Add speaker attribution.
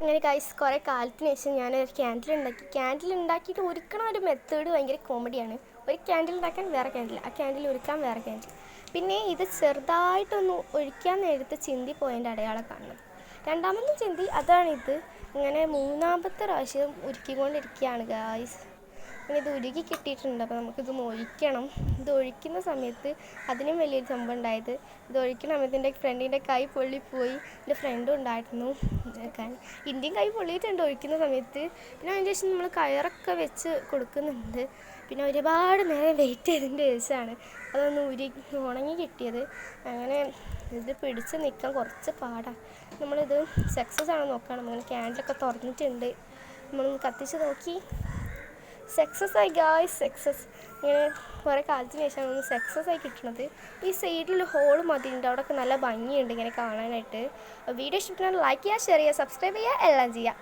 Speaker 1: അങ്ങനെ ഗൈസ് കുറേ കാലത്തിന് ശേഷം ഞാനൊരു ക്യാൻഡിൽ ഉണ്ടാക്കിയിട്ട് ഉരുക്കണ ഒരു മെത്തേഡ് ഭയങ്കര കോമഡിയാണ്. ഒരു ക്യാൻഡിൽ ഉണ്ടാക്കാൻ വേറെ ക്യാൻഡിൽ, ആ ക്യാൻഡിൽ ഉരുക്കാൻ വേറെ ക്യാൻഡിൽ. പിന്നെ ഇത് ചെറുതായിട്ടൊന്ന് ഒഴിക്കാൻ നേരത്ത് ചിന്തി പോയതിൻ്റെ അടയാളം കാണുന്നത്. രണ്ടാമത്തെ ചിന്തി അതാണിത്. ഇങ്ങനെ മൂന്നാമത്തെ പ്രാവശ്യം ഉരുക്കിക്കൊണ്ടിരിക്കുകയാണ് ഗായ്സ്. പിന്നെ ഇത് ഉരുകി കിട്ടിയിട്ടുണ്ട്. അപ്പോൾ നമുക്കിത് ഒഴിക്കണം. ഇത് ഒഴിക്കുന്ന സമയത്ത് അതിനും വലിയൊരു സംഭവം ഉണ്ടായത്, ഇത് ഒഴിക്കുന്ന സമയത്ത് എൻ്റെ ഫ്രണ്ടിൻ്റെ കൈ പൊള്ളിപ്പോയി. എൻ്റെ ഫ്രണ്ടും ഉണ്ടായിരുന്നു. ഇന്ത്യൻ കൈ പൊള്ളിയിട്ടുണ്ട് ഒഴിക്കുന്ന സമയത്ത്. പിന്നെ അതിന് ശേഷം നമ്മൾ കയറൊക്കെ വെച്ച് കൊടുക്കുന്നുണ്ട്. പിന്നെ ഒരുപാട് നേരം വെയിറ്റ് ചെയ്തതിൻ്റെ ശേഷമാണ് അതൊന്ന് ഉണങ്ങി കിട്ടിയത്. അങ്ങനെ ഇത് പിടിച്ച് നിൽക്കാൻ കുറച്ച് പാടാണ്. നമ്മളിത് സക്സസ് ആണോ നോക്കണം. അങ്ങനെ ക്യാൻഡിലൊക്കെ തുറന്നിട്ടുണ്ട്. നമ്മളൊന്ന് കത്തിച്ച് നോക്കി. സക്സസ് ആയി ഗായ്സ്, സക്സസ്. ഇങ്ങനെ കുറേ കാലത്തിന് ശേഷമാണ് ഒന്ന് സക്സസ് ആയി കിട്ടുന്നത്. ഈ സൈഡിൽ ഹോൾ മതിയുണ്ട്, അവിടെയൊക്കെ നല്ല ഭംഗിയുണ്ട് ഇങ്ങനെ കാണാനായിട്ട്. വീഡിയോ ഇഷ്ടപ്പെട്ടാൽ ലൈക്ക് ചെയ്യുക, ഷെയർ ചെയ്യുക, സബ്സ്ക്രൈബ് ചെയ്യുക, എല്ലാം ചെയ്യുക.